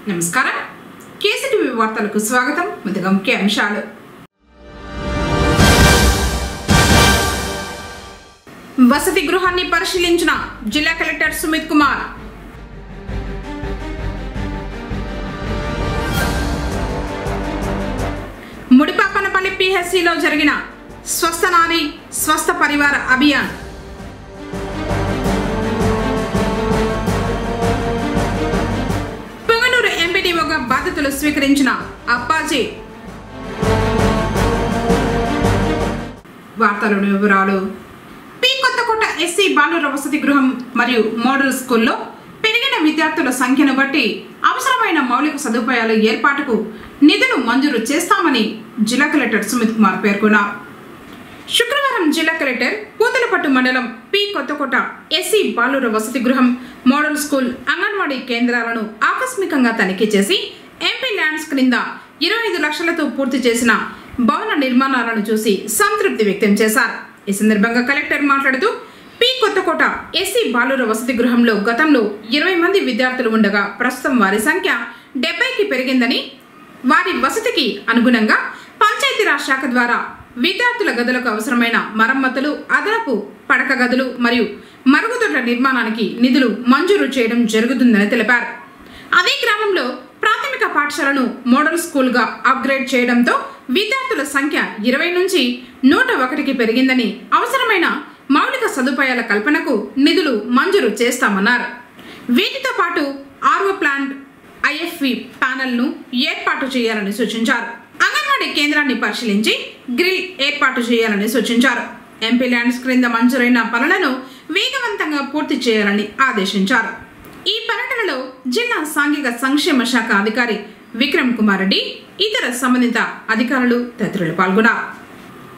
నమస్కారం కేసీటీవీ వార్తలకు స్వాగతం. ముందుగా ముఖ్య అంశాలు. వసతి గృహాన్ని పరిశీలించిన జిల్లా కలెక్టర్ సుమిత్ కుమార్. ముడిపాపనపల్లి పిహెచ్సిలో జరిగిన స్వస్థ నారీ స్వస్థ పరివార అభియాన్. పొంగనూరు ఎంపీడీఓగా బాధ్యతలు స్వీకరించిన అప్పాజీ. వార్తల వివరాలు. పి కొత్తకోట ఎస్సీ బాలుర వసతి గృహం మరియు మోడల్ స్కూల్లో పెరిగిన విద్యార్థుల సంఖ్యను బట్టి అవసరమైన మౌలిక సదుపాయాల ఏర్పాటుకు నిధులు మంజూరు చేస్తామని జిల్లా కలెక్టర్ సుమిత్ కుమార్ పేర్కొన్నారు. శుక్రవారం జిల్లా కలెక్టర్ పూతలపట్టు మండలం పి కొత్తకోట ఎస్సీ బాలుర వసతి గృహం, మోడల్ స్కూల్, అంగన్వాడీ కేంద్రాలను ఆకస్మికంగా తనిఖీ చేసి ఎంపీ ల్యాండ్స్ క్రింద 25 లక్షలతో పూర్తి చేసిన భవన నిర్మాణాలను చూసి సంతృప్తి వ్యక్తం చేశారు. ఈ సందర్భంగా కలెక్టర్ మాట్లాడుతూ పి కొత్తకోట ఎస్సీ బాలుర వసతి గృహంలో గతంలో 20 మంది విద్యార్థులు ఉండగా ప్రస్తుతం వారి సంఖ్య 70కి పెరిగిందని, వారి వసతికి అనుగుణంగా పంచాయతీరాజ్ శాఖ ద్వారా విద్యార్థుల గదులకు అవసరమైన మరమ్మతులు, అదనపు పడక గదులు మరియు మరుగుదొడ్ల నిర్మాణానికి నిధులు మంజూరు చేయడం జరుగుతుందని తెలిపారు. అదే గ్రామంలో ప్రాథమిక పాఠశాలను మోడల్ స్కూల్ గా అప్గ్రేడ్ చేయడంతో విద్యార్థుల సంఖ్య 20 నుంచి 101కి పెరిగిందని, అవసరమైన మౌలిక సదుపాయాల కల్పనకు నిధులు మంజూరు చేస్తామన్నారు. వీటితో పాటు ఆర్ఓ ప్లాంట్, ఐఎఫ్వి ప్యానెల్ ను ఏర్పాటు చేయాలని సూచించారు. అంగన్వాడీ కేంద్రాన్ని పరిశీలించి గ్రిల్ ఏర్పాటు చేయాలని సూచించారు. ఎంపీ ల్యాండ్స్ క్రింద మంజూరైన పనులను వేగవంతంగా పూర్తి చేయాలని ఆదేశించారు. ఈ పర్యటనలో జిల్లా సాంఘిక సంక్షేమ శాఖ అధికారి విక్రమ్ కుమార్ రెడ్డి, ఇతర సంబంధిత అధికారులు తదితరులు పాల్గొన్నారు.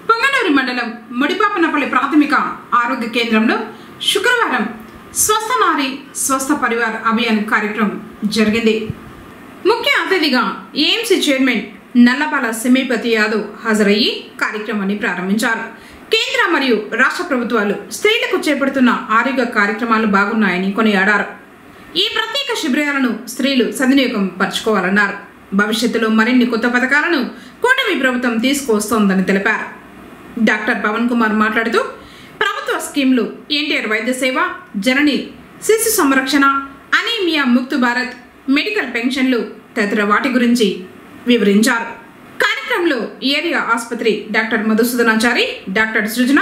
పొంగనూరు మండలం ముడిపాపనపల్లి ప్రాథమిక ఆరోగ్య కేంద్రంలో శుక్రవారం స్వస్థ నారీ స్వస్థ పరివార్ అభియాన్ కార్యక్రమం జరిగింది. ముఖ్య అతిథిగా ఏఎంసీ చైర్మన్ నల్లపాల సెమీపతి యాదవ్ హాజరయ్యి కార్యక్రమాన్ని ప్రారంభించారు. కేంద్ర మరియు రాష్ట్ర ప్రభుత్వాలు స్త్రీలకు చేపడుతున్న ఆరోగ్య కార్యక్రమాలు బాగున్నాయని కొనియాడారు. ఈ ప్రత్యేక శిబిరాలను స్త్రీలు సద్వినియోగం పరచుకోవాలన్నారు. భవిష్యత్తులో మరిన్ని కొత్త పథకాలను కూటమి ప్రభుత్వం తీసుకువస్తోందని తెలిపారు. డాక్టర్ పవన్ కుమార్ మాట్లాడుతూ ప్రభుత్వ స్కీంలు ఎన్టీఆర్ వైద్య సేవ, జనని శిశు సంరక్షణ, అనీమియా ముక్త్ భారత్, మెడికల్ పెన్షన్లు తదితర వాటి గురించి వివరించారు. కార్యక్రమంలో ఏరియా ఆసుపత్రి డాక్టర్ మధుసూదనాచారి, డాక్టర్ సృజన,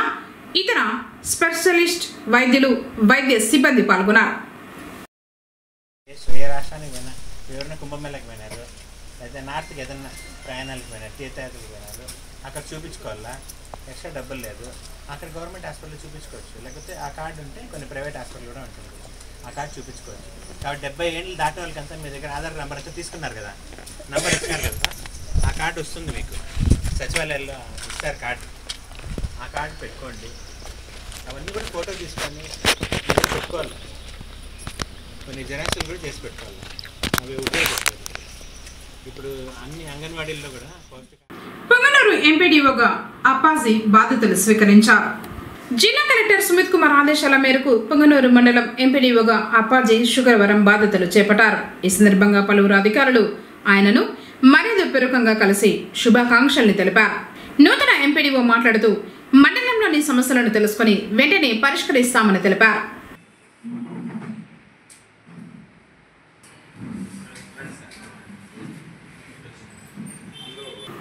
ఇతర స్పెషలిస్ట్ వైద్యులు, వైద్య సిబ్బంది పాల్గొన్నారు. ఏ రాష్ట్రానికి పోయినా, ఎవరైనా కుంభమేళకి పోయినారు, లేదా నార్త్కి ఏదైనా ప్రయాణాలకు పోయినారు, తీర్థయాత్రలకు పోయినారు, అక్కడ చూపించుకోవాలా, ఎక్స్ట్రా డబ్బులు లేదు, అక్కడ గవర్నమెంట్ హాస్పిటల్ చూపించుకోవచ్చు. లేకపోతే ఆ కార్డు ఉంటే కొన్ని ప్రైవేట్ హాస్పిటల్ కూడా ఉంటుంది, ఆ కార్డు చూపించుకోవచ్చు. కాబట్టి 70 ఏళ్ళు దాటిన వాళ్ళకంతా మీ దగ్గర ఆధార్ నెంబర్ అయితే తీసుకున్నారు కదా, నెంబర్ ఇచ్చినారు కదా, ఆ కార్డు వస్తుంది మీకు. సచివాలయాల్లో ఇస్తారు కార్డు, ఆ కార్డు పెట్టుకోండి. అవన్నీ కూడా ఫోటో తీసుకొని పెట్టుకోవాలి. కొన్ని జెరాక్స్లు కూడా చేసి పెట్టుకోవాలి, అవి ఉపయోగిస్తారు. ఇప్పుడు అన్ని అంగన్వాడీల్లో కూడా పొంగనూరు ఎంపీడీఓగా అప్పాజీ బాధ్యతలు స్వీకరించారు. జిల్లా కలెక్టర్ సుమిత్ కుమార్ ఆదేశాల మేరకు పొంగనూరు మండలం ఎంపీడీఓగా అప్పాజీ శుక్రవారం బాధ్యతలు చేపట్టారు. ఈ సందర్భంగా పలువురు అధికారులు ఆయనను మర్యాదపూర్వకంగా కలిసి శుభాకాంక్షల్ని తెలిపారు. నూతన ఎంపీడీఓ మాట్లాడుతూ మండలంలోని సమస్యలను తెలుసుకుని వెంటనే పరిష్కరిస్తామని తెలిపారు.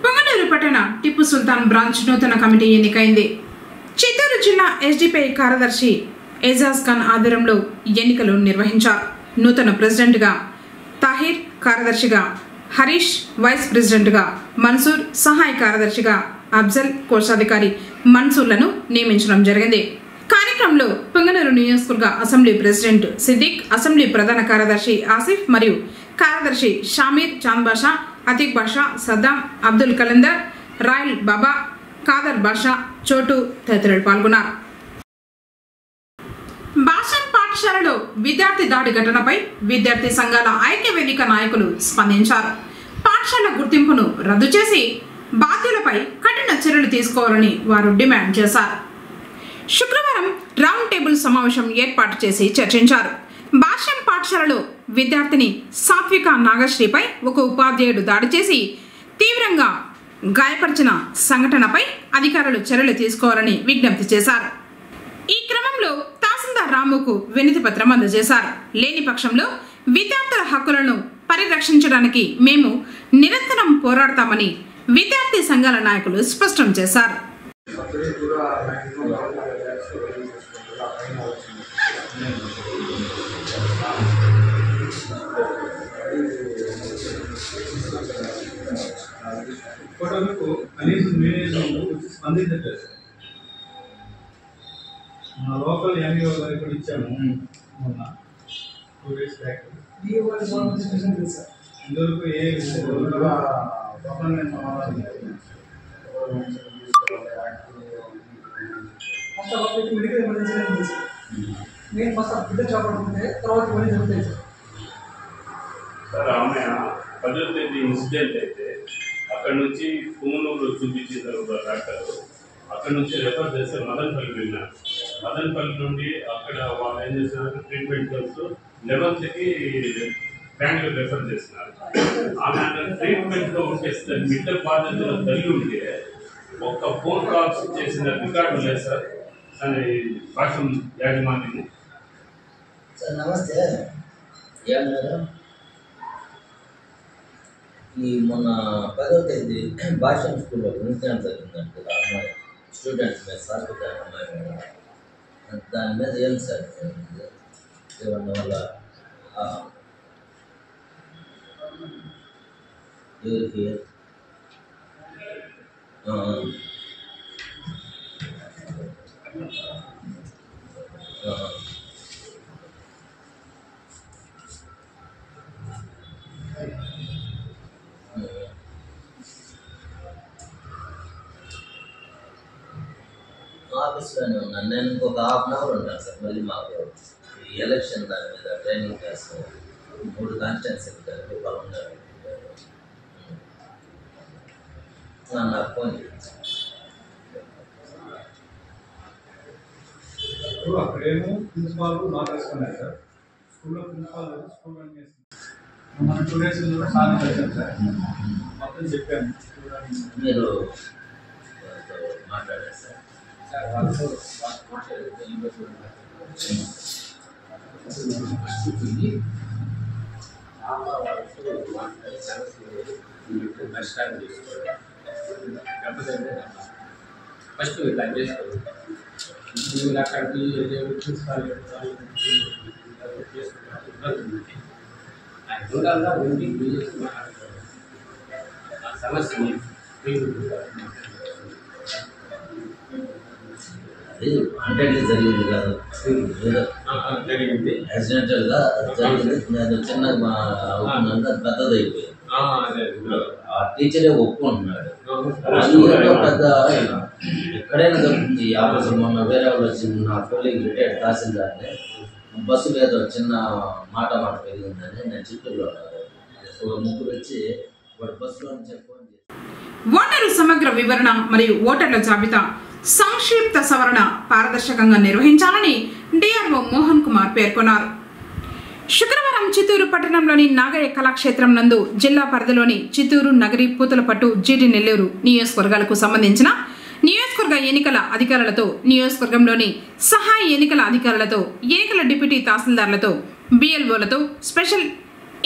పొంగనూరు పట్టణ టిప్పు సుల్తాన్ బ్రాంచ్ నూతన కమిటీ ఎన్నికైంది. చిత్తూరు జిల్లా ఎస్డిపిఐ కార్యదర్శి ఎజాజ్ ఖాన్ ఆధ్వర్యంలో ఎన్నికలు నిర్వహించారు. నూతన ప్రెసిడెంట్గా తాహిర్, కార్యదర్శిగా హరీష్, వైస్ ప్రెసిడెంట్గా మన్సూర్, సహాయ కార్యదర్శిగా అఫ్జల్, కోశాధికారి మన్సూర్లను నియమించడం జరిగింది. కార్యక్రమంలో పొంగనూరు నియోజకవర్గ అసెంబ్లీ ప్రెసిడెంట్ సిద్దిక్, అసెంబ్లీ ప్రధాన కార్యదర్శి ఆసిఫ్ మరియు కార్యదర్శి షామీర్, చాంద్ బాషా, అతీక్ బాషా, సద్దాం, అబ్దుల్ కలందర్, రాయల్ బాబా, కాదర్ బాషా, చోటు తదితరులు పాల్గొన్నారు. భాషం పాఠశాలలో విద్యార్థి దాడి ఘటనపై విద్యార్థి సంఘాల ఐక్య వేదిక నాయకులు స్పందించారు. పాఠశాల గుర్తింపును రద్దు చేసి బాధ్యులపై కఠిన చర్యలు తీసుకోవాలని వారు డిమాండ్ చేశారు. శుక్రవారం రౌండ్ టేబుల్ సమావేశం ఏర్పాటు చేసి చర్చించారు. భాష్యం పాఠశాలలో విద్యార్థిని సాత్విక నాగశ్రీపై ఒక ఉపాధ్యాయుడు దాడి చేసి తీవ్రంగా గాయపరిచిన సంఘటనపై అధికారులు చర్యలు తీసుకోవాలని విజ్ఞప్తి చేశారు. ఈ క్రమంలో తహసీల్దార్ రాముకు వినతి పత్రం అందజేశారు. లేని పక్షంలో విద్యార్థుల హక్కులను పరిరక్షించడానికి మేము నిరంతరం పోరాడతామని విద్యార్థి సంఘాల నాయకులు స్పష్టం చేశారు. కనీసం మేనేజ్మెంట్ స్పందించట్లేదు. మన లోకల్ ఎంఈఓ గారికి కూడా ఇచ్చాము మొన్న 2 days బ్యాక్. ఇంతవరకు ఏ మెడికల్ ఎమర్జెన్సీ నేను ఫస్ట్ బిడ్డ చేపడుతుంటే తర్వాత ఇవన్నీ జరుగుతాయి సార్. ఆమె 10వ తేదీ ఇన్సిడెంట్ అయితే అక్కడ నుంచి పుంగనూరు చూపించారు డాక్టర్. అక్కడ నుంచి రెఫర్ చేస్తే మదనపల్లి వెళ్ళినారు. మదనపల్లి నుండి అక్కడ వాళ్ళు ఏం చేస్తున్నారు, ట్రీట్మెంట్ చేస్తూ 11th బెంగళూరు రెఫర్ చేస్తున్నారు. ఆమె ట్రీట్మెంట్లో ఉంటే బిడ్డ బాధ్యతలో తల్లి ఉంటే ఒక్క ఫోన్ కాల్స్ చేసిన రికార్డు లేదు సార్. భాషం యాజమాన్యము. సార్ నమస్తే. ఏం లేదు, ఈ మొన్న 10వ తేదీ భాషం స్కూల్లో ఇన్సిడెంట్ జరిగిందంటే అమ్మాయి స్టూడెంట్స్ మీద సాత్విక అమ్మాయి మీద, దాని మీద ఏం సార్ ఏమన్నా వల్ల ఎవరికి ఆఫీస్లోనే ఉన్నాను నేను. ఇంకొక ½ an hour ఉంటాను సార్. మళ్ళీ మాకు ఈ ఎలక్షన్ దాని మీద ట్రైనింగ్ క్లాస్ 3 కాన్స్టిట్యున్సీలు కలిపి బలంగా నాకు ఫోన్ చేయండి. అక్కడేమో ప్రిన్సిపాల్ మాట్లాడుకున్నారు సార్. స్కూల్లో ప్రిన్సిపాల్ స్కూల్ మన 2 days సాధన వచ్చాను సార్. మొత్తం చెప్పాను. మీరు మాట్లాడారు సార్. పరిష్కారం చేసుకోవాలి. ఫస్ట్ ఇలా చేసుకోవాలి. మీరు అక్కడికి ప్రిన్సిపాల్ ఆయన దూరంగా ఉండి బిజినెస్ మాట్లాడుకోవాలి. ఆ సమస్యని అది వాంటెడ్లీ జరిగింది కాదు, జరిగింది. యాక్సిడెంటల్గా జరిగింది. నేను చిన్నగా అవుతున్నాను, అది పెద్దదైపోయింది. ఆ టీచరే ఒప్పుకుంటున్నాడు. పెద్ద ఎక్కడైనా జరుగుతుంది. ఈ ఆఫీసర్ మొన్న వేరే వాళ్ళు వచ్చింది, నా కొలీగ్ రిటైర్డ్ తహసీల్దార్ని బస్సు మీద చిన్న మాట పెరిగిందని నేను చిత్తూరులో ముగ్గురు వచ్చి వాడు బస్సులో నుంచి ఫోన్ చేసి ఓటరు సమగ్ర వివరణ మరియు ఓటర్ల జాబితా సంక్షిప్త సవరణ పారదర్శకంగా నిర్వహించాలని డిఆర్ఓ మోహన్ కుమార్ పేర్కొన్నారు. శుక్రవారం చిత్తూరు పట్టణంలోని నాగయ్య కళాక్షేత్రం నందు జిల్లా పరిధిలోని చిత్తూరు, నగరి, పూతలపట్టు, జీడి, నెల్లూరు నియోజకవర్గాలకు సంబంధించిన నియోజకవర్గ ఎన్నికల అధికారులతో, నియోజకవర్గంలోని సహాయ ఎన్నికల అధికారులతో, ఎన్నికల డిప్యూటీ తహసీల్దార్లతో, బిఎల్ఓలతో special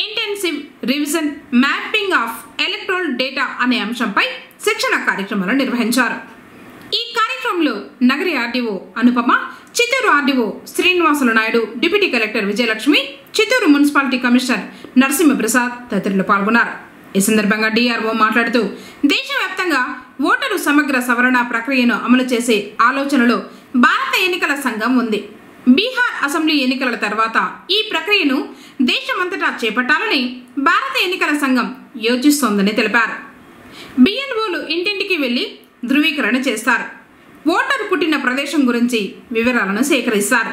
intensive revision mapping of electoral data అనే అంశంపై శిక్షణ కార్యక్రమాలు నిర్వహించారు. ఈ కార్యక్రమంలో Nagari RDO Anupama, Chittoor RDO Srinivasulu Naidu, deputy collector Vijayalakshmi, Chittoor municipality commissioner Narasimhaprasad తదితరులు పాల్గొన్నారు. ఈ సందర్భంగా డిఆర్ఓ మాట్లాడుతూ దేశవ్యాప్తంగా ఓటరు సమగ్ర సవరణ ప్రక్రియను అమలు చేసే ఆలోచనలో భారత ఎన్నికల సంఘం ఉంది. బీహార్ అసెంబ్లీ ఎన్నికల తర్వాత ఈ ప్రక్రియను దేశమంతటా చేపట్టాలని భారత ఎన్నికల సంఘం యోచిస్తోందని తెలిపారు. బిఎల్ఓలు ఇంటింటికి వెళ్లి ధృవీకరణ చేస్తారు. ఓటరు పుట్టిన ప్రదేశం గురించి వివరాలను సేకరిస్తారు.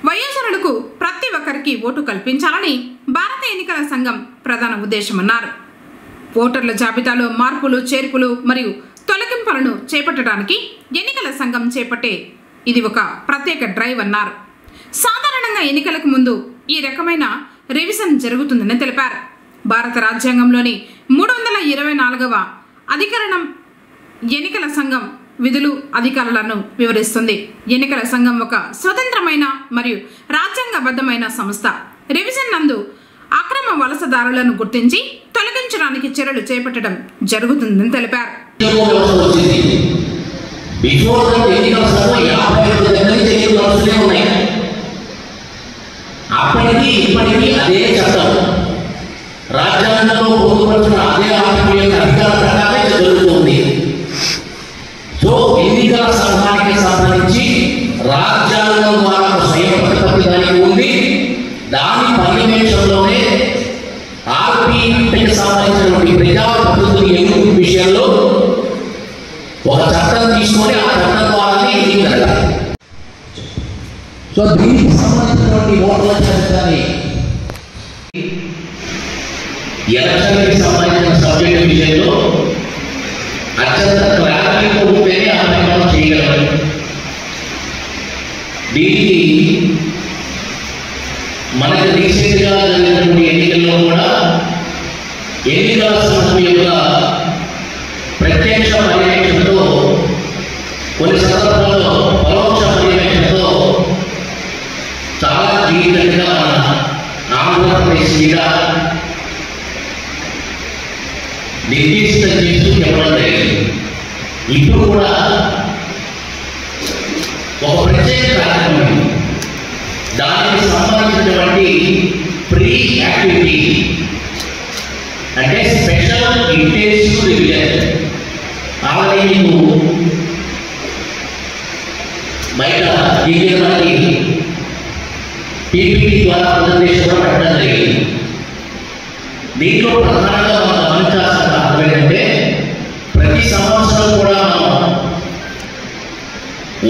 వయోజనులకు ప్రతి ఒక్కరికి ఓటు కల్పించాలని భారత ఎన్నికల సంఘం ప్రధాన ఉద్దేశమన్నారు. ఓటర్ల జాబితాలో మార్పులు, చేర్పులు మరియు తొలగింపులను చేపట్టడానికి ఎన్నికల సంఘం చేపట్టే ఇది ఒక ప్రత్యేక డ్రైవ్ అన్నారు. సాధారణంగా ఎన్నికలకు ముందు ఈ రకమైన రివిజన్ జరుగుతుందని తెలిపారు. భారత రాజ్యాంగంలోని 324వ అధికరణం ఎన్నికల సంఘం విధులు అధికారాలను వివరిస్తుంది. ఎన్నికల సంఘం ఒక స్వతంత్రమైన మరియు రాజ్యాంగబద్ధమైన సంస్థ. రివిజన్ నందు అక్రమ వలసదారులను గుర్తించి తొలగించడానికి చర్యలు చేపట్టడం జరుగుతుందని తెలిపారు. అప్పటికి ఇప్పటికీ అదే చట్టం రాజ్యాంగంలో పొందుపరిచిన అదే ఆర్టికల్ అధికార ప్రకారమే జరుగుతుంది. సో ఎన్నికల సంఘానికి సంబంధించి రాజ్యాంగం ద్వారా స్వయం ప్రతిపత్తి దానికి ఉంది. దాని పర్యవేక్షణలోనే ఆర్పీకి సంబంధించినటువంటి ప్రజాప్రతినిధుల ఎన్నికల విషయంలో ఒక చట్టం తీసుకొని ఆ చట్టం ద్వారానే ఎన్నికలు. సో దీనికి సంబంధించినటువంటి ఓట్ల చట్టాన్ని ఎలక్షన్కి సంబంధించిన సబ్జెక్టు విషయంలో అత్యంత క్లారిటీతో ఉంటేనే ఆ ప్రకారం చేయగలరు. దీనికి మనకు రీసెంట్గా జరిగినటువంటి ఎన్నికల్లో కూడా ఎన్నికల సంఘం యొక్క ప్రత్యక్ష పర్యవేక్షణతో కొన్ని సందర్భాల్లో పరోక్ష పర్యవేక్షణతో చాలా క్లియర్గా ఆంధ్రప్రదేశ్ మీద నిర్దేశితం చేస్తూ చెప్పడం జరిగింది. ఇప్పుడు కూడా ఒక ప్రత్యేక కార్యక్రమం దానికి సంబంధించినటువంటి ప్రీ యాక్టివిటీ అంటే స్పెషల్ ఇంటెన్సివ్ రివిజన్ ఆల్రెడీ మీకు బయట దివ్యమని పీపీటీ ద్వారా ప్రజెంటేషన్ కూడా పెట్టడం జరిగింది. దీంట్లో ప్రధానంగా మనం గమనించాల్సిన అర్థం ఏంటంటే ప్రతి సంవత్సరం కూడా మనం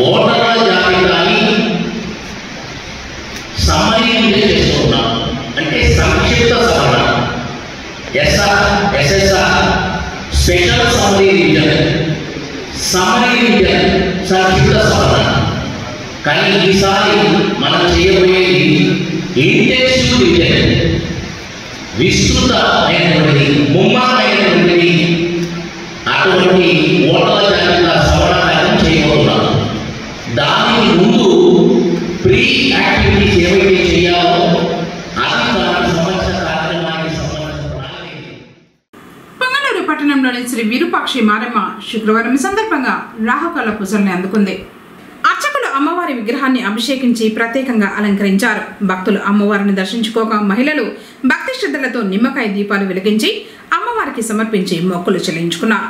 ఓటర్ల జాబితాని సమరీకరణ చేస్తున్నాం. అంటే సంక్షిప్త సవరణ ఎస్ఎస్ఆర్ స్పెషల్ సమరీ రివిజన్ సంక్షిప్త సవరణ. కానీ ఈసారి మనం చేయబోయేది ఇంటెన్సివ్ రివిజన్, విస్తృతమైనటువంటి ముమ్మరమైనటువంటి అటువంటి ఓటర్ల జాబితా సవరణ చేయబోతున్నాం. దానికి ముందు ప్రీ యాక్టివిటీస్ ఏవైతే చేయాలో అది దానికి సంబంధించిన కార్యక్రమానికి సంబంధించిన. పొంగనూరు పట్టణంలోని శ్రీ విరూపాక్షి మారమ్మ శుక్రవారం సందర్భంగా రాహుకాల పూజల్ని అందుకుంది. అర్చకులు అమ్మవారి విగ్రహాన్ని అభిషేకించి ప్రత్యేకంగా అలంకరించారు. భక్తులు అమ్మవారిని దర్శించుకోగా మహిళలు భక్తి శ్రద్ధలతో నిమ్మకాయ దీపాలు వెలిగించి అమ్మవారికి సమర్పించి మొక్కులు చెల్లించుకున్నారు.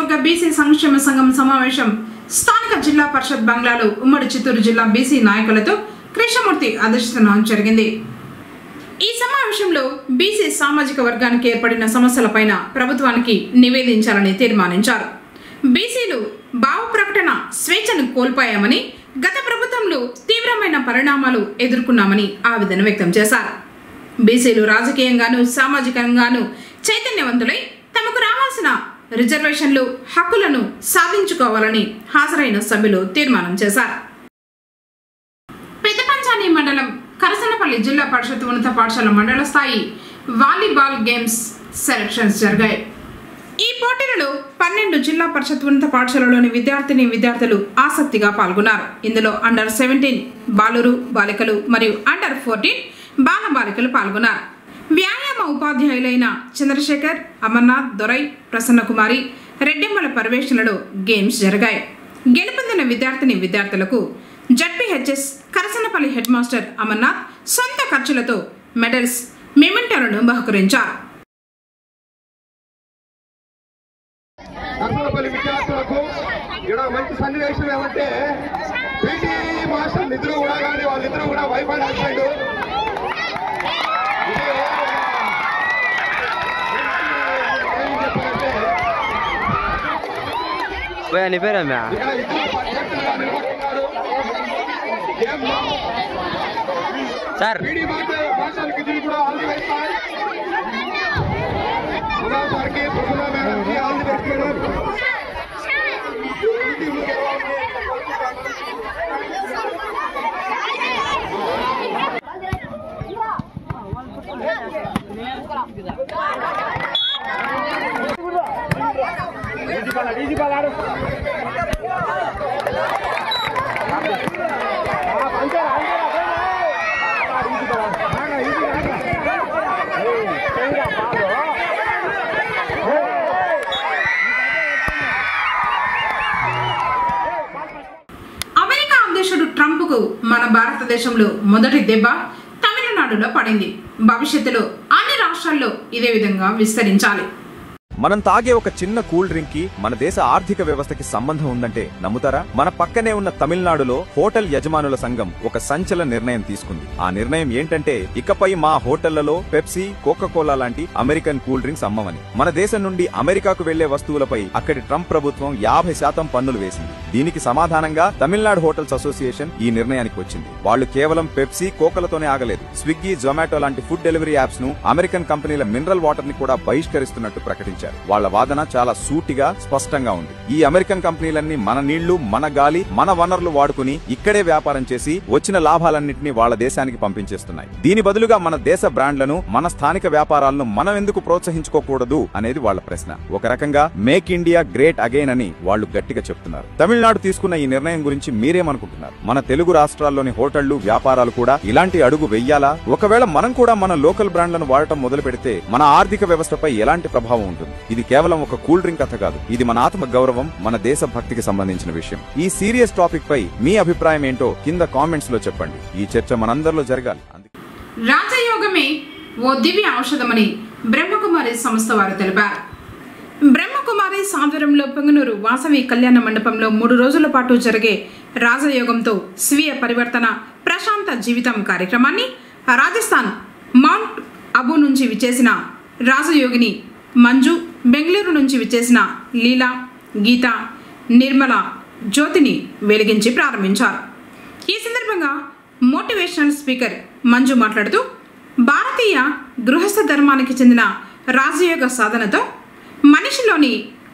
నియోజకవర్గ బీసీ సంక్షేమ సంఘం సమావేశం స్థానిక జిల్లా పరిషత్ బంగ్లాలో ఉమ్మడి చిత్తూరు జిల్లా బీసీ నాయకులతో కృష్ణమూర్తి అధ్యక్షతన జరిగింది. ఈ సమావేశంలో బీసీ సామాజిక వర్గానికి ఏర్పడిన సమస్యలపైన ప్రభుత్వానికి నివేదించాలని తీర్మానించారు. బీసీలు భావ ప్రకటన స్వేచ్ఛను కోల్పోయామని, గత ప్రభుత్వంలో తీవ్రమైన పరిణామాలు ఎదుర్కొన్నామని ఆవేదన వ్యక్తం చేశారు. బీసీలు రాజకీయంగాను సామాజికంగాను చైతన్యవంతులై తమకు రావాల్సిన రిజర్వేషన్లు హక్కులను సాధించుకోవాలని హాజరైన సభ్యులు తీర్మానం చేశారు. పెద్దపంచాని మండలం కరసనపల్లి జిల్లా పరిషత్ ఉన్నత పాఠశాల మండల స్థాయి వాలీబాల్ గేమ్స్ సెలక్షన్స్ జరిగాయి. ఈ పోటీలలో 12 జిల్లా పరిషత్ ఉన్నత పాఠశాలలోని విద్యార్థులు ఆసక్తిగా పాల్గొన్నారు. ఇందులో అండర్ 17 బాలురు బాలికలు మరియు అండర్ 14 బాల బాలికలు పాల్గొన్నారు. వ్యాయామ ఉపాధ్యాయులైన చంద్రశేఖర్, అమర్నాథ్, దొరై, ప్రసన్నకుమారి, రెడ్డెమ్మల పర్యవేక్షణలో గేమ్స్ జరిగాయి. గెలుపొందిన విద్యార్థులకు జడ్పీహెచ్ఎస్ కరసనపల్లి హెడ్ మాస్టర్ అమర్నాథ్ సొంత ఖర్చులతో మెడల్స్, మెమెంటోలను బహుకరించారు. కరసనపల్లి విద్యార్థులకు ఇక్కడ మంచి సన్నివేశం ఏమంటే పీటీ మాస్టర్ నిధులు కూడా కానీ వాళ్ళిద్దరూ కూడా వైఫై హస్బెండ్ సార్ పీటీ మాస్టర్కి దీన్ని కూడా ఆల్ ది బెస్ట్ సార్కి ప్రసన్న మేడంకి all the best madam. America అధ్యక్షుడు ట్రంప్ కు మన భారతదేశంలో మొదటి దెబ్బ తమిళనాడులో పడింది. భవిష్యత్తులో అన్ని రాష్ట్రాల్లో ఇదే విధంగా విస్తరించాలి. మనం తాగే ఒక చిన్న కూల్ డ్రింక్ కి మన దేశ ఆర్థిక వ్యవస్థకి సంబంధం ఉందంటే నమ్ముతారా? మన పక్కనే ఉన్న తమిళనాడులో హోటల్ యజమానుల సంఘం ఒక సంచలన నిర్ణయం తీసుకుంది. ఆ నిర్ణయం ఏంటంటే ఇకపై మా హోటళ్లలో పెప్సీ, కోకాకోలా లాంటి అమెరికన్ కూల్ డ్రింక్స్ అమ్మమని. మన దేశం నుండి అమెరికాకు వెళ్లే వస్తువులపై అక్కడి ట్రంప్ ప్రభుత్వం 50% పన్నులు వేసింది. దీనికి సమాధానంగా తమిళనాడు హోటల్స్ అసోసియేషన్ ఈ నిర్ణయానికి వచ్చింది. వాళ్ళు కేవలం పెప్సీ, కోకలతోనే ఆగలేదు. స్విగ్గీ, జొమాటో లాంటి ఫుడ్ డెలివరీ యాప్స్ ను, అమెరికన్ కంపెనీల మినరల్ వాటర్ ని కూడా బహిష్కరిస్తున్నట్టు ప్రకటించారు. వాళ్ల వాదన చాలా సూటిగా, స్పష్టంగా ఉంది. ఈ అమెరికన్ కంపెనీలన్నీ మన నీళ్లు, మన గాలి, మన వనరులు వాడుకుని ఇక్కడే వ్యాపారం చేసి వచ్చిన లాభాలన్నింటినీ వాళ్ల దేశానికి పంపించేస్తున్నాయి. దీని బదులుగా మన దేశ బ్రాండ్లను, మన స్థానిక వ్యాపారాలను మనం ఎందుకు ప్రోత్సహించుకోకూడదు అనేది వాళ్ల ప్రశ్న. ఒక రకంగా మేక్ ఇండియా గ్రేట్ అగైన్ అని వాళ్లు గట్టిగా చెప్తున్నారు. తమిళనాడు తీసుకున్న ఈ నిర్ణయం గురించి మీరేమనుకుంటున్నారు? మన తెలుగు రాష్ట్రాల్లోని హోటళ్లు, వ్యాపారాలు కూడా ఇలాంటి అడుగు వెయ్యాలా? ఒకవేళ మనం కూడా మన లోకల్ బ్రాండ్లను వాడటం మొదలు పెడితే మన ఆర్థిక వ్యవస్థపై ఎలాంటి ప్రభావం ఉంటుంది? ఇది కేవలం ఒక కూల్ డ్రింక్ కథ కాదు. ఇది మన ఆత్మ గౌరవం, మన దేశ భక్తికి సంబంధించిన విషయం. ఈ సీరియస్ టాపిక్ పై మీ అభిప్రాయం ఏంటో కింద కామెంట్స్ లో చెప్పండి. ఈ చర్చ మనందరిలో జరగాలి. రాజయోగమే ఓ దివ్య ఔషధమని బ్రహ్మకుమారి సంస్థ వారు తెలిపారు. బ్రహ్మకుమారి ఆధ్వర్యంలో పొంగనూరు వాసవి కళ్యాణ మండపంలో 3 రోజుల పాటు జరిగే రాజయోగంతో స్వీయ పరివర్తన, ప్రశాంత జీవితం కార్యక్రమాన్ని రాజస్థాన్ మౌంట్ అబూ నుంచి విచ్చేసిన రాజయోగిని మంజు, బెంగళూరు నుంచి విచ్చేసిన లీలా, గీత, నిర్మల జ్యోతిని వెలిగించి ప్రారంభించారు. ఈ సందర్భంగా మోటివేషనల్ స్పీకర్ మంజు మాట్లాడుతూ భారతీయ గృహస్థ ధర్మానికి చెందిన రాజయోగ సాధనతో మనిషిలోని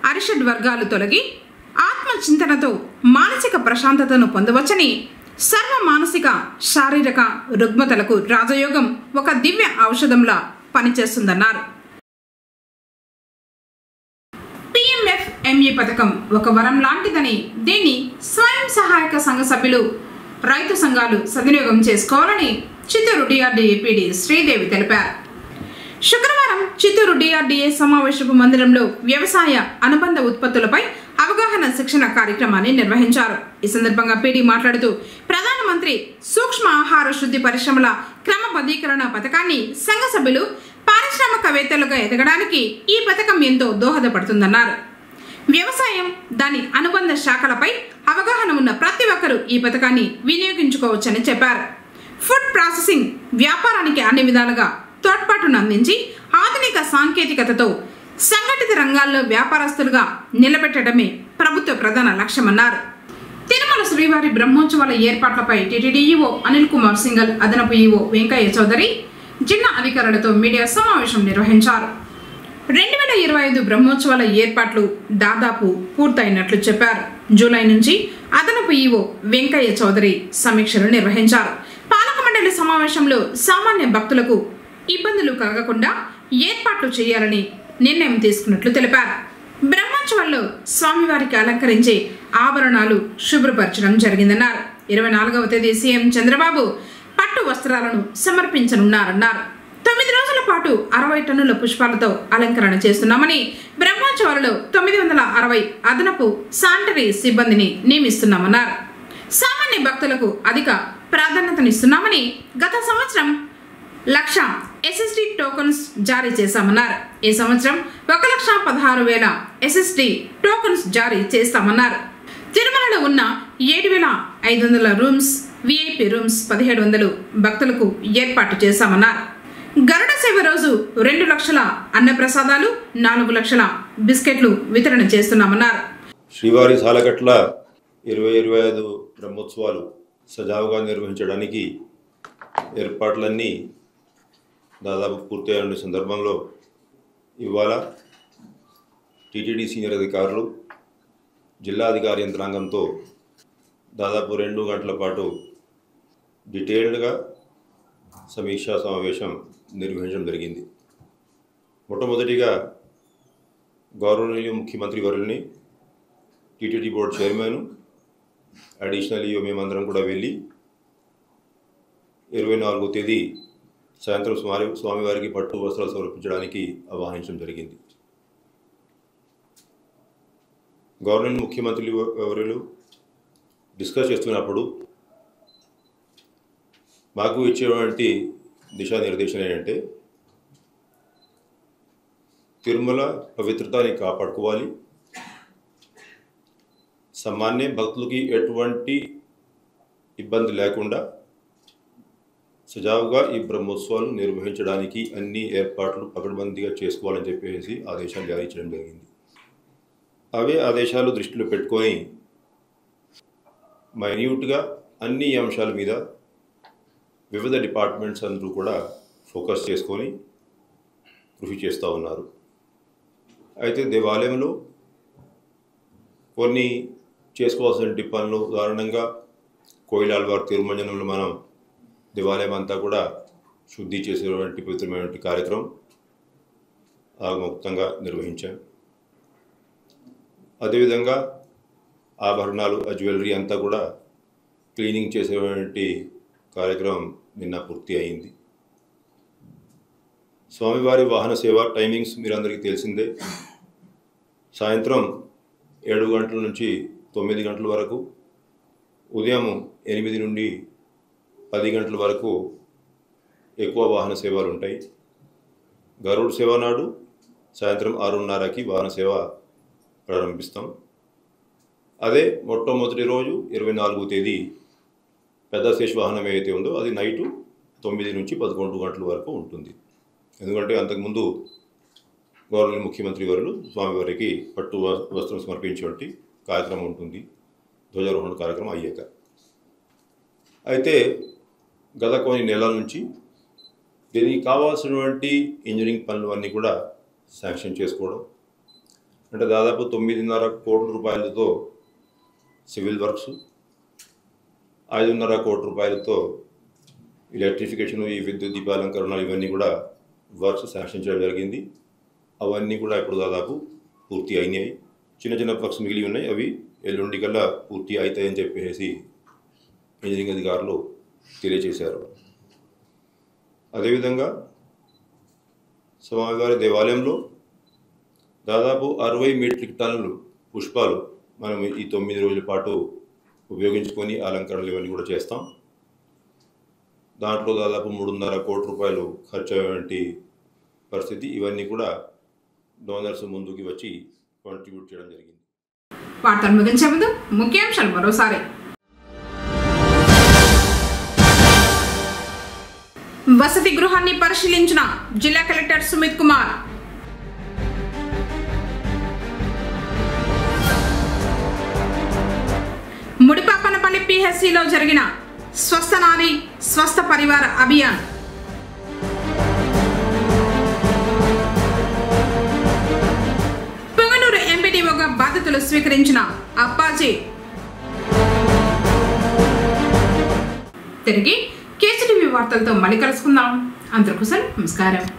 అరిషడ్ వర్గాలు తొలగి ఆత్మచింతనతో మానసిక ప్రశాంతతను పొందవచ్చని, సర్వ మానసిక శారీరక రుగ్మతలకు రాజయోగం ఒక దివ్య ఔషధంలా పనిచేస్తుందన్నారు. PMFME పథకం ఒక వరం లాంటిదని, దీన్ని స్వయం సహాయక సంఘ సభ్యులు, రైతు సంఘాలు సద్వినియోగం చేసుకోవాలని చిత్తూరు DRDA PD శ్రీదేవి తెలిపారు. శుక్రవారం చిత్తూరు DRDA సమావేశపు మందిరంలో వ్యవసాయ అనుబంధ ఉత్పత్తులపై అవగాహన శిక్షణ కార్యక్రమాన్ని నిర్వహించారు. ఈ సందర్భంగా PD మాట్లాడుతూ ప్రధానమంత్రి సూక్ష్మ ఆహార శుద్ధి పరిశ్రమల క్రమబద్ధీకరణ పథకాన్ని సంఘ సభ్యులు పారిశ్రామికవేత్తలుగా ఎదగడానికి ఈ పథకం ఎంతో దోహదపడుతుందన్నారు. వ్యవసాయం, దాని అనుబంధ శాఖలపై అవగాహన ఉన్న ప్రతి ఒక్కరూ ఈ పథకాన్ని వినియోగించుకోవచ్చని చెప్పారు. ఫుడ్ ప్రాసెసింగ్ వ్యాపారానికి అన్ని విధాలుగా తోడ్పాటును అందించి ఆధునిక సాంకేతికతతో సంఘటిత రంగాల్లో వ్యాపారస్తులుగా నిలబెట్టడమే ప్రభుత్వ ప్రధాన లక్ష్యమన్నారు. తిరుమల శ్రీవారి బ్రహ్మోత్సవాల ఏర్పాట్లపై TTD EO Anil Kumar single, అదనపు ఈవో వెంకయ్య చౌదరి జిల్లా అధికారులతో మీడియా సమావేశం నిర్వహించారు. 2025 బ్రహ్మోత్సవాల ఏర్పాట్లు దాదాపు పూర్తయినట్లు చెప్పారు. జూలై నుంచి అదనపు ఈవో వెంకయ్య చౌదరి సమీక్షలు నిర్వహించారు. పాలక మండలి సమావేశంలో సామాన్య భక్తులకు ఇబ్బందులు కలగకుండా ఏర్పాట్లు చేయాలని నిర్ణయం తీసుకున్నట్లు తెలిపారు. బ్రహ్మోత్సవాల్లో స్వామివారికి అలంకరించే ఆభరణాలు శుభ్రపరచడం జరిగిందన్నారు. 24వ తేదీ సీఎం చంద్రబాబు పట్టు వస్త్రాలను సమర్పించనున్నారన్నారు. 9 రోజుల పాటు 60 టన్నుల పుష్పాలతో అలంకరణ చేస్తున్నామని, బ్రహ్మోత్సవాలలో 960 అదనపు శానిటరీ సిబ్బందిని నియమిస్తున్నామన్నారు. సామాన్య భక్తులకు అధిక ప్రాధాన్యతనిస్తున్నామని, గత సంవత్సరం 1,00,000 SSD టోకన్స్ జారీ చేశామన్నారు. ఈ సంవత్సరం 1,16,000 SSD టోకన్స్ జారీ చేస్తామన్నారు. తిరుమలలో ఉన్న 7,500 రూమ్స్, VIP రూమ్స్ 1,700 భక్తులకు ఏర్పాటు చేశామన్నారు. గరుడ సేవ రోజు 2 లక్షల అన్నప్రసాదాలు, 4 లక్షల బిస్కెట్లు వితరణ చేస్తున్నామన్నారు. శ్రీవారి సాలకట్ల 2025 బ్రహ్మోత్సవాలు సజావుగా నిర్వహించడానికి ఏర్పాట్లన్నీ దాదాపు పూర్తయిన సందర్భంలో ఇవాళ టీటీడీ సీనియర్ అధికారులు జిల్లా అధికార యంత్రాంగంతో దాదాపు 2 గంటల పాటు డీటెయిల్డ్గా సమీక్షా సమావేశం నిర్వహించడం జరిగింది. మొట్టమొదటిగా గౌరవనీయ ముఖ్యమంత్రి వర్యుల్ని, TTD board chairman, additional EO మేమందరం కూడా వెళ్ళి 24వ తేదీ సాయంత్రం స్వామివారికి పట్టు వస్త్రాలు సమర్పించడానికి ఆహ్వానించడం జరిగింది. గవర్నమెంట్ ముఖ్యమంత్రి వర్యులు డిస్కస్ చేస్తున్నప్పుడు మాకు ఇచ్చేటువంటి దిశానిర్దేశం ఏంటంటే, తిరుమల పవిత్రతని కాపాడుకోవాలి, సామాన్య భక్తులకి ఎటువంటి ఇబ్బంది లేకుండా సజావుగా ఈ బ్రహ్మోత్సవాలు నిర్వహించడానికి అన్ని ఏర్పాట్లు పకడ్బందీగా చేసుకోవాలని చెప్పేసి ఆదేశాలు జారీ చేయడం జరిగింది. అవే ఆదేశాలు దృష్టిలో పెట్టుకొని మైన్యూట్గా అన్ని అంశాల మీద వివిధ డిపార్ట్మెంట్స్ అందరూ కూడా ఫోకస్ చేసుకొని కృషి చేస్తూ ఉన్నారు. అయితే దేవాలయంలో కొన్ని చేసుకోవాల్సిన పనులు, ఉదాహరణంగా కోయిలాల్వార్ తిరుమంజనంలో మనం దేవాలయం అంతా కూడా శుద్ధి చేసేటువంటి పవిత్రమైనటువంటి కార్యక్రమం ఆగమోక్తంగా నిర్వహించాం. అదేవిధంగా ఆభరణాలు, ఆ జ్యువెలరీ అంతా కూడా క్లీనింగ్ చేసేటువంటి కార్యక్రమం నిన్న పూర్తి అయింది. స్వామివారి వాహన సేవ టైమింగ్స్ మీరందరికీ తెలిసిందే. సాయంత్రం 7 గంటల నుంచి 9 గంటల వరకు, ఉదయం 8 నుండి 10 గంటల వరకు ఎక్కువ వాహన సేవలు ఉంటాయి. గరుడ సేవ నాడు సాయంత్రం 6:30కి వాహన సేవ ప్రారంభిస్తాం. అదే మొట్టమొదటి రోజు 24వ తేదీ పెద్ద శేష వాహనం ఏదైతే ఉందో అది నైటు 9 నుంచి 11 గంటల వరకు ఉంటుంది. ఎందుకంటే అంతకుముందు గవర్నమెంట్ ముఖ్యమంత్రి వారు స్వామివారికి పట్టు వస్త్రం సమర్పించేటువంటి కార్యక్రమం ఉంటుంది ధ్వజారోహణ కార్యక్రమం అయ్యాక. అయితే గత కొన్ని నెలల నుంచి దీనికి కావాల్సినటువంటి ఇంజనీరింగ్ పనులు అన్నీ కూడా శాంక్షన్ చేసుకోవడం, అంటే దాదాపు 9.5 కోట్ల రూపాయలతో సివిల్ వర్క్స్, 5.5 కోట్ల రూపాయలతో ఎలక్ట్రిఫికేషన్, ఈ విద్యుత్ దీపాలంకరణ ఇవన్నీ కూడా వర్క్స్ శాంక్షన్ చేయడం జరిగింది. అవన్నీ కూడా ఇప్పుడు దాదాపు పూర్తి అయినాయి. చిన్న చిన్న వర్క్స్ మిగిలి ఉన్నాయి, అవి ఎల్లుండి కల్లా పూర్తి అవుతాయని చెప్పేసి ఇంజనీరింగ్ అధికారులు తెలియజేశారు. అదేవిధంగా స్వామివారి దేవాలయంలో దాదాపు 60 మెట్రిక్ టన్నులు పుష్పాలు మనం ఈ 9 రోజుల పాటు ఉపయోగించుకొని అలంకరణలు ఇవన్నీ కూడా చేస్తాం. దాంట్లో దాదాపు 3.5 కోట్ల రూపాయలు ఖర్చు అయ్యేటువంటి పరిస్థితి. ఇవన్నీ కూడా డోనర్స్ ముందుకి వచ్చి కాంట్రిబ్యూట్ చేయడం జరిగింది. వార్తలు ముగించే ముందు ముఖ్యాంశాలు మరోసారి. వసతి గృహాన్ని పరిశీలించిన జిల్లా కలెక్టర్ సుమిత్ కుమార్. ముడిపాపనపల్లి పిహెచ్సిలో జరిగిన స్వస్థ నారీ స్వస్థ పరివార అభియాన్. పొంగనూరు ఎంపీడీఓగా బాధ్యతలు స్వీకరించిన అప్పాజీ. తిరిగి కేసీటీవీ వార్తలతో మళ్ళీ కలుసుకుందాం. అందరికీ నమస్కారం.